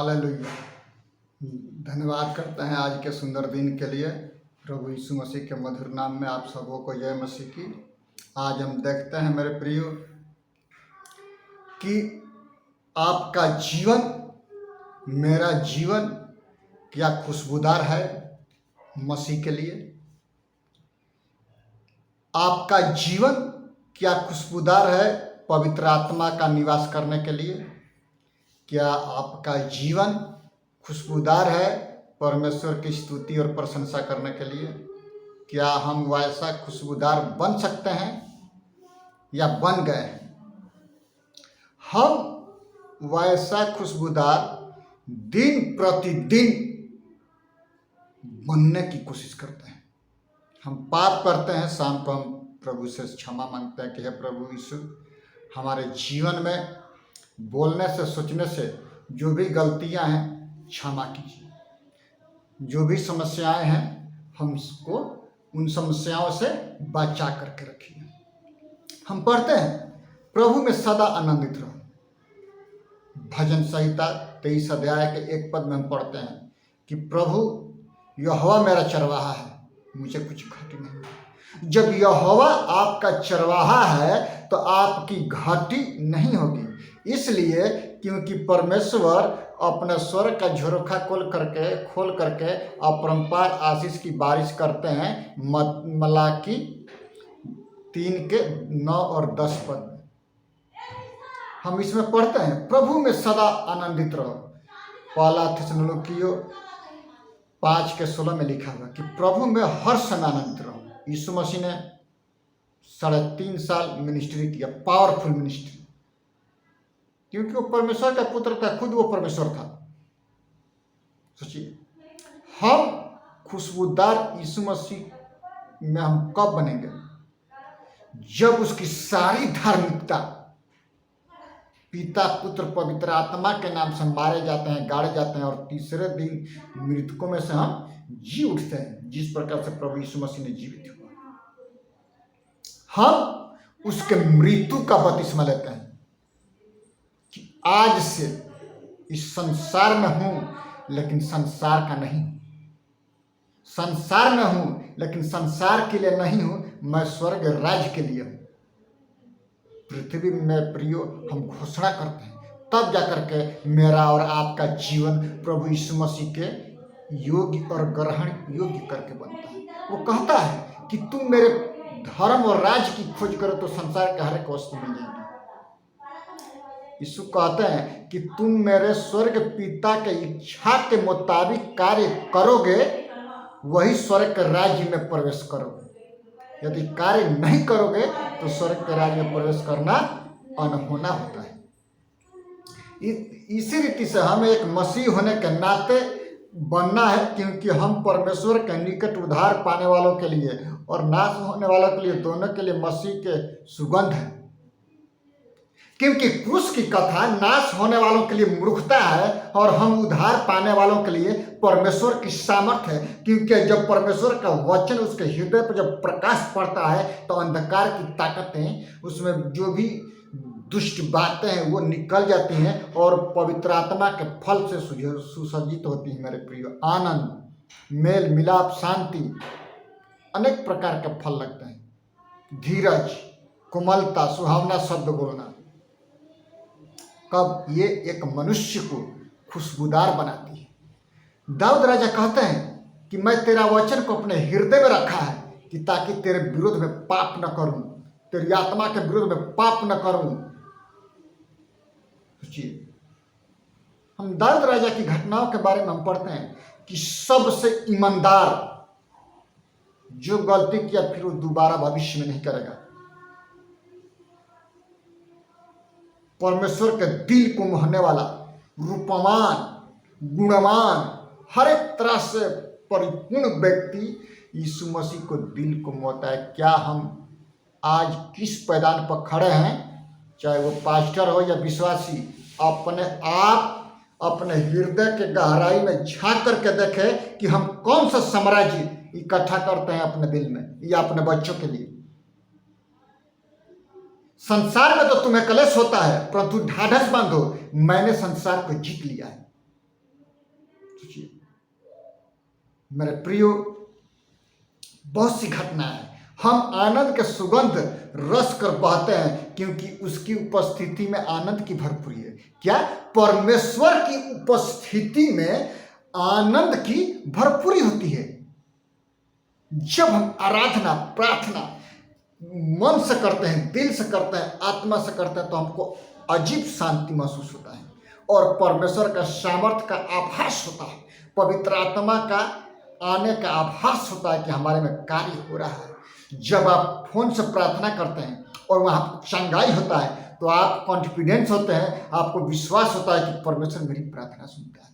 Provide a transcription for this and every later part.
Hallelujah. धन्यवाद करते हैं आज के सुंदर दिन के लिए। प्रभु यीशु मसीह के मधुर नाम में आप सबों को जय मसीह की। आज हम देखते हैं मेरे प्रियो कि आपका जीवन, मेरा जीवन क्या खुशबूदार है मसीह के लिए। आपका जीवन क्या खुशबूदार है पवित्र आत्मा का निवास करने के लिए। क्या आपका जीवन खुशबूदार है परमेश्वर की स्तुति और प्रशंसा करने के लिए। क्या हम वैसा खुशबूदार बन सकते हैं या बन गए हैं। हम वैसा खुशबूदार दिन प्रतिदिन बनने की कोशिश करते हैं। हम पाप करते हैं, शाम को हम प्रभु से क्षमा मांगते हैं कि हे प्रभु यीशु, हमारे जीवन में बोलने से सोचने से जो भी गलतियां हैं क्षमा कीजिए। जो भी समस्याएं हैं हमको उन समस्याओं से बचा करके रखिए। हम पढ़ते हैं प्रभु में सदा आनंदित रहो। भजन संहिता 23 अध्याय के 1 पद में हम पढ़ते हैं कि प्रभु यहोवा मेरा चरवाहा है, मुझे कुछ घटी नहीं। जब यहोवा आपका चरवाहा है तो आपकी घाटी नहीं होगी, इसलिए क्योंकि परमेश्वर अपने स्वर्ग का झरोखा खोल करके अपरंपार आशीष की बारिश करते हैं। मलाकी 3 के 9 और 10 पद में हम इसमें पढ़ते हैं प्रभु में सदा आनंदित रहो। पहला थिस्सलुनीकियों 5 के 16 में लिखा हुआ कि प्रभु में हर समय आनंदित रहो। यीशु मसीह ने 3.5 साल मिनिस्ट्री किया, पावरफुल मिनिस्ट्री, क्योंकि वो परमेश्वर का पुत्र था, खुद वो परमेश्वर था। सोचिए, हम खुशबूदार यीशु मसीह में हम कब बनेंगे? जब उसकी सारी धार्मिकता पिता पुत्र पवित्र आत्मा के नाम से मारे जाते हैं, गाड़े जाते हैं और तीसरे दिन मृतकों में से हम जी उठते हैं, जिस प्रकार से प्रभु यीशु मसीह ने जीवित हुआ। हम उसके मृत्यु का बपतिस्मा लेते हैं कि आज से इस संसार में हूं लेकिन संसार का नहीं, संसार में हूं लेकिन संसार के लिए नहीं हूं, मैं स्वर्ग राज्य के लिए हूं। पृथ्वी में प्रियो हम घोषणा करते हैं, तब जाकर के मेरा और आपका जीवन प्रभु यीशु मसीह के योग्य और ग्रहण योग्य करके बनता है। वो कहता है कि तुम मेरे धर्म और राज्य की खोज करो तो संसार के हर एक वस्तु मिल जाएगी। यीशु कहते हैं कि तुम मेरे स्वर्ग पिता के इच्छा के मुताबिक कार्य करोगे, वही स्वर्ग के राज्य में प्रवेश करोगे। यदि कार्य नहीं करोगे तो स्वर्ग के राज्य में प्रवेश करना अनहोना होता है। इसी रीति से हम एक मसीह होने के नाते बनना है, क्योंकि हम परमेश्वर के निकट उद्धार पाने वालों के लिए और नाश होने वालों के लिए, दोनों के लिए मसीह के सुगंध है। क्योंकि क्रूस की कथा नाश होने वालों के लिए मूर्खता है और हम उद्धार पाने वालों के लिए परमेश्वर की सामर्थ है। क्योंकि जब परमेश्वर का वचन उसके हृदय पर जब प्रकाश पड़ता है तो अंधकार की ताकतें, उसमें जो भी दुष्ट बातें हैं वो निकल जाती हैं और पवित्र आत्मा के फल से सुसज्जित होती है। मेरे प्रिय, आनंद, मेल मिलाप, शांति, अनेक प्रकार के फल लगते हैं। धीरज, कोमलता, सुहावना शब्द बोलना, कब ये एक मनुष्य को खुशबूदार बनाती है। दाऊद राजा कहते हैं कि मैं तेरा वचन को अपने हृदय में रखा है कि ताकि तेरे विरोध में पाप न करूं, तेरी आत्मा के विरोध में पाप न करूं। सोचिए, हम दाऊद राजा की घटनाओं के बारे में हम पढ़ते हैं कि सबसे ईमानदार, जो गलती किया फिर वो दोबारा भविष्य में नहीं करेगा। परमेश्वर के दिल को मोहने वाला, रूपवान, गुणवान, हर एक तरह से परिपूर्ण व्यक्ति यीशु मसीह को दिल को मोहता है। क्या हम आज किस पैदान पर खड़े हैं, चाहे वो पास्टर हो या विश्वासी, अपने आप अपने हृदय के गहराई में झांक करके देखें कि हम कौन सा साम्राज्य इकट्ठा करते हैं अपने दिल में या अपने बच्चों के लिए। संसार में तो तुम्हें कलेश होता है, परंतु ढाढ़स बांधो, मैंने संसार को जीत लिया है। मेरे प्रियो, बहुत सी घटना है, हम आनंद के सुगंध रस कर बहते हैं क्योंकि उसकी उपस्थिति में आनंद की भरपूरी है। क्या? परमेश्वर की उपस्थिति में आनंद की भरपूरी होती है। जब हम आराधना प्रार्थना मन से करते हैं, दिल से करते हैं, आत्मा से करते हैं, तो हमको अजीब शांति महसूस होता है और परमेश्वर का सामर्थ्य का आभास होता है, पवित्र आत्मा का आने का आभास होता है कि हमारे में कार्य हो रहा है। जब आप फोन से प्रार्थना करते हैं और वहाँ चंगाई होता है तो आप कॉन्फिडेंस होते हैं, आपको विश्वास होता है कि परमेश्वर मेरी प्रार्थना सुनता है।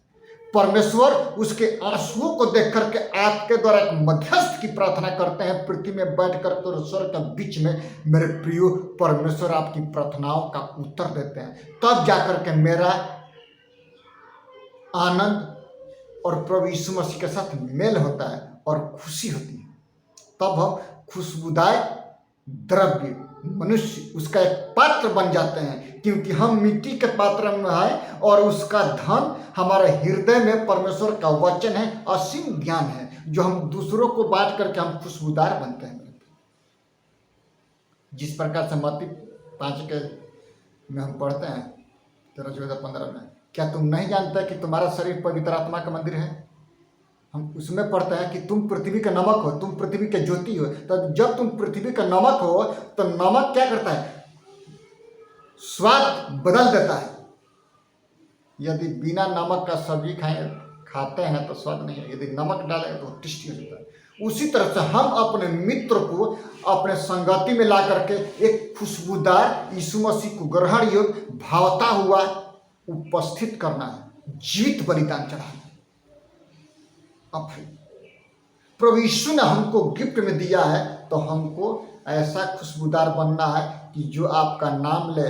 परमेश्वर उसके आंसुओं को देख करके आपके द्वारा एक मध्यस्थ की प्रार्थना करते हैं पृथ्वी में बैठ कर तो स्वर्ग के बीच में। मेरे प्रियो, परमेश्वर आपकी प्रार्थनाओं का उत्तर देते हैं, तब जाकर के मेरा आनंद और प्रभु यीशु मसीह के साथ मेल होता है और खुशी होती है। तब हम खुशबूदार द्रव्य मनुष्य उसका एक पात्र बन जाते हैं, क्योंकि हम मिट्टी के पात्र में हैं और उसका धन हमारे हृदय में परमेश्वर का वचन है, असीम ज्ञान है, जो हम दूसरों को बांट करके हम खुशबूदार बनते हैं। जिस प्रकार से मत्ती 5 के में हम पढ़ते हैं 13, 14, 15 में, क्या तुम नहीं जानते कि तुम्हारा शरीर पवित्र आत्मा का मंदिर है? हम उसमें पढ़ते हैं कि तुम पृथ्वी का नमक हो, तुम पृथ्वी के ज्योति हो। तो जब तुम पृथ्वी का नमक हो तो नमक क्या करता है? स्वाद बदल देता है। यदि बिना नमक का सब्जी खाते हैं तो स्वाद नहीं है, यदि नमक डालें तो टेस्टी हो जाता है। उसी तरह से हम अपने मित्र को अपने संगति में ला करके एक खुशबूदार यीशु मसीह को ग्रहण योग्य भावता हुआ उपस्थित करना है, जीवित बलिदान चढ़ाना। अब प्रभु यीशु ने हमको गिफ्ट में दिया है तो हमको ऐसा खुशबूदार बनना है कि जो आपका नाम ले।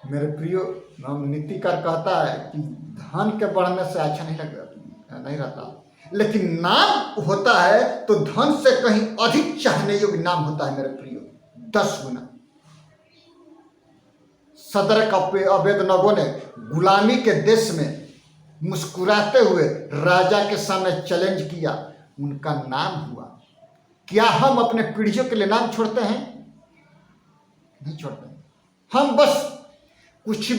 मेरे प्रियो, हम नीतिकार कहता है कि धन के बढ़ने से अच्छा नहीं रहता, लेकिन नाम होता है तो धन से कहीं अधिक चाहने योग्य नाम होता है। मेरे प्रियो, 10 गुना। सदर अबेदनगो ने गुलामी के देश में मुस्कुराते हुए राजा के सामने चैलेंज किया, उनका नाम हुआ। क्या हम अपने पीढ़ियों के लिए नाम छोड़ते हैं? नहीं छोड़ते। हम बस कुछ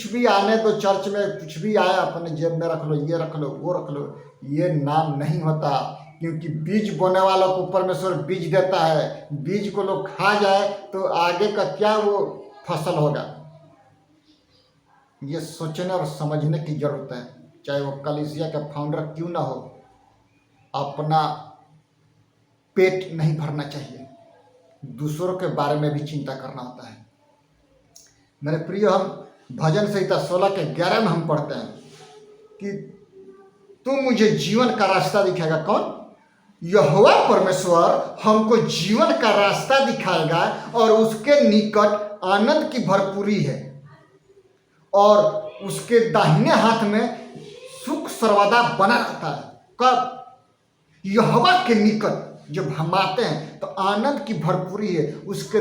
भी आने दो, चर्च में कुछ भी आए अपने जेब में रख लो, ये रख लो, वो रख लो, ये नाम नहीं होता। क्योंकि बीज बोने वालों को परमेश्वर बीज देता है, बीज को लोग खा जाए तो आगे का क्या वो फसल होगा, ये सोचने और समझने की जरूरत है। चाहे वो कलीसिया का फाउंडर क्यों ना हो, अपना पेट नहीं भरना चाहिए, दूसरों के बारे में भी चिंता करना होता है। मेरे प्रिय, हम भजन संहिता 16 के 11 में हम पढ़ते हैं कि तू मुझे जीवन का रास्ता दिखाएगा। कौन? यहोवा परमेश्वर हमको जीवन का रास्ता दिखाएगा और उसके निकट आनंद की भरपूरी है और उसके दाहिने हाथ में सुख सर्वदा बना रहता है। कब? यहोवा के निकट जब हम आते हैं तो आनंद की भरपूरी है, उसके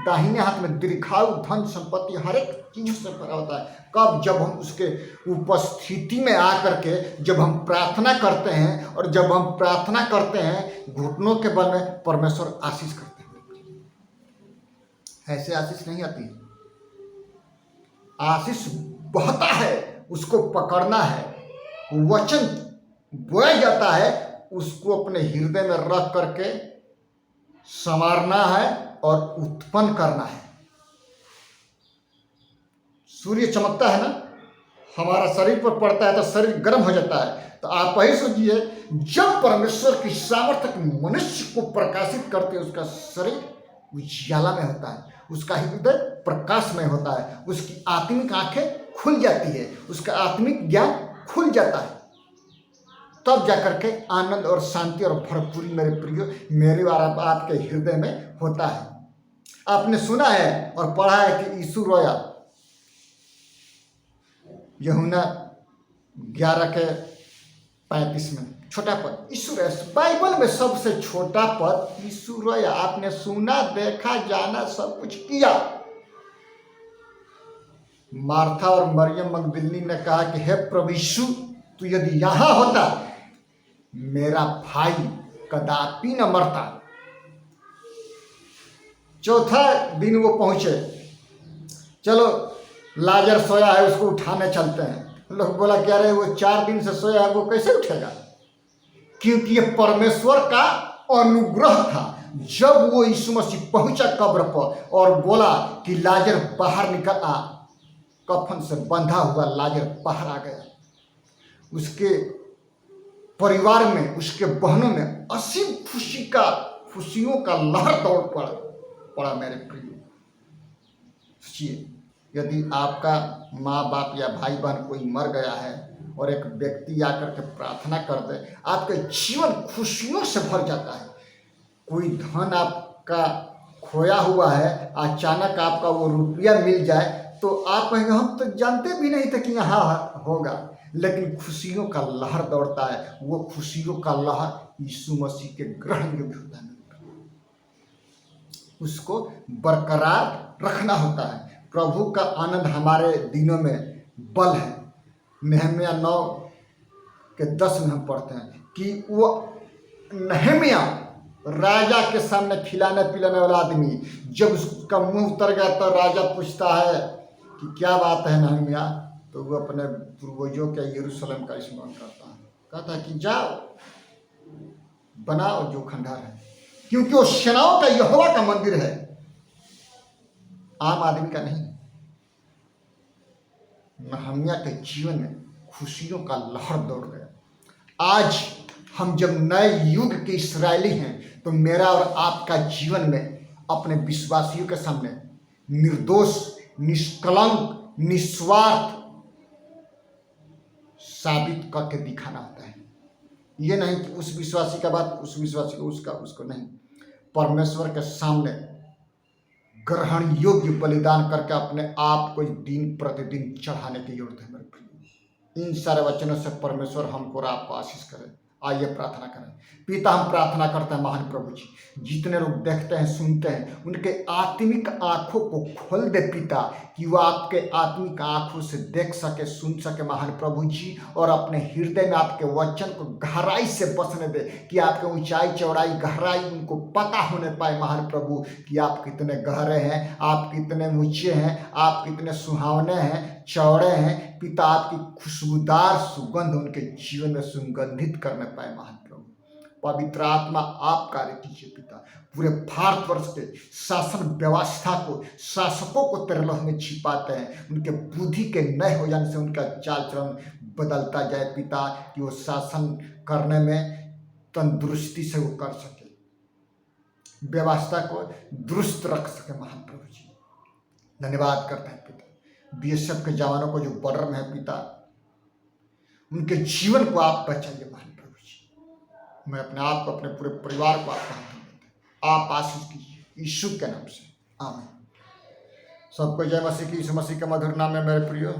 दाहिने हाथ में दीर्घायु धन संपत्ति हर एक चीज से भरा होता है। कब? जब हम उसके उपस्थिति में आकर के जब हम प्रार्थना करते हैं, और जब हम प्रार्थना करते हैं घुटनों के बल में परमेश्वर आशीष करते हैं। ऐसे आशीष नहीं आती है, आशीष बहता है, उसको पकड़ना है। वचन बोया जाता है, उसको अपने हृदय में रख करके संवारना है और उत्पन्न करना है। सूर्य चमकता है ना, हमारा शरीर पर पड़ता है तो शरीर गर्म हो जाता है। तो आप ही सोचिए, जब परमेश्वर की सामर्थ्य मनुष्य को प्रकाशित करते हैं, उसका शरीर उजाला में होता है, उसका हृदय प्रकाशमय होता है, उसकी आत्मिक आंखें खुल जाती है, उसका आत्मिक ज्ञान खुल जाता है। तब जाकर के आनंद और शांति और भरपूरी मेरे प्रियो मेरे और आपके हृदय में होता है। आपने सुना है और पढ़ा है कि यीशु रोया। यूहन्ना 11:35 में छोटा पद यीशु रोया। बाइबल में सबसे छोटा पद यीशु रोया। आपने सुना, देखा, जाना, सब कुछ किया। मार्था और मरियम मगदलिनी ने कहा कि हे प्रभु यीशु, तो यदि यहाँ होता मेरा भाई कदापि न मरता। चौथा दिन वो पहुंचे, चलो लाजर सोया है, उसको उठाने चलते हैं। लोग बोला क्या रहे, वो 4 दिन से सोया है, वो कैसे उठेगा? क्योंकि ये परमेश्वर का अनुग्रह था। जब वो यीशु मसीह पहुंचा कब्र पर और बोला कि लाजर बाहर निकल आ, कफन से बंधा हुआ लाजर बाहर आ गया। उसके परिवार में, उसके बहनों में असीम खुशियों का लहर दौड़ पड़ा। मेरे प्रिय, सोचिए, यदि आपका माँ बाप या भाई बहन कोई मर गया है और एक व्यक्ति आकर के प्रार्थना कर दे, आपका जीवन खुशियों से भर जाता है। कोई धन आपका खोया हुआ है, अचानक आपका वो रुपया मिल जाए तो आप कहेंगे हम तो जानते भी नहीं थे कि यहाँ होगा, लेकिन खुशियों का लहर दौड़ता है। वो खुशियों का लहर यीशु मसीह के ग्रहण योग्य होता है। उसको बरकरार रखना होता है। प्रभु का आनंद हमारे दिनों में बल है। नहम्याह 9:10 में हम पढ़ते हैं कि वो नहम्याह राजा के सामने खिलाने पिलाने वाला आदमी, जब उसका मुंह उतर गया तो राजा पूछता है कि क्या बात है नहम्याह? तो वो अपने पूर्वजों के यरूशलेम का स्मरण करता है, कहता है कि जाओ बनाओ जो खंडहर है, क्योंकि वो सेनाओं का यहोवा का मंदिर है, आम आदमी का नहीं। नहम्याह के जीवन में खुशियों का लहर दौड़ गया। आज हम जब नए युग के इस्राएली हैं तो मेरा और आपका जीवन में अपने विश्वासियों के सामने निर्दोष, निष्कलंक, निस्वार्थ साबित करके दिखाना होता है। ये नहीं कि उस विश्वासी का बात उस विश्वासी को, उसका उसको नहीं। परमेश्वर के सामने ग्रहण योग्य बलिदान करके अपने आप को दिन प्रतिदिन चढ़ाने की जरूरत है मेरे प्रिय। इन सारे वचनों से परमेश्वर हमको और आपको आशीष करे। आइए प्रार्थना करें। पिता, हम प्रार्थना करते हैं महान प्रभु जी, जितने लोग देखते हैं सुनते हैं उनके आत्मिक आंखों को खोल दे पिता, कि वो आपके आत्मिक आंखों से देख सके, सुन सके महान प्रभु जी, और अपने हृदय में आपके वचन को गहराई से बसने दे, कि आपके ऊंचाई चौड़ाई गहराई उनको पता होने पाए महान प्रभु, कि आप कितने गहरे हैं, आप कितने ऊंचे हैं, आप कितने सुहावने हैं, चौड़े हैं पिता। आपकी खुशबूदार सुगंध उनके जीवन में सुगंधित करने पाए महान प्रभु। पवित्र आत्मा आप कार्य कीजिए पिता। पूरे भारतवर्ष के शासन व्यवस्था को, शासकों को तेरे लहू में छिपाते हैं, उनके बुद्धि के नए हो जाने से उनका चाल चलन बदलता जाए पिता, कि वो शासन करने में तंदुरुस्ती से वो कर सके, व्यवस्था को दुरुस्त रख सके महान प्रभु जी। धन्यवाद करते हैं पिता। बीएसएफ के जवानों को जो बॉर्डर में है पिता, उनके जीवन को आप बचाइए महान प्रभु जी। मैं अपने आप को, अपने पूरे परिवार को आपके हाथ में देता हूं। आप आशीष कीजिए यीशु के नाम से, आमीन। सबको जय मसीह की। यीशु मसीह के मधुर नाम में मेरे प्रियो।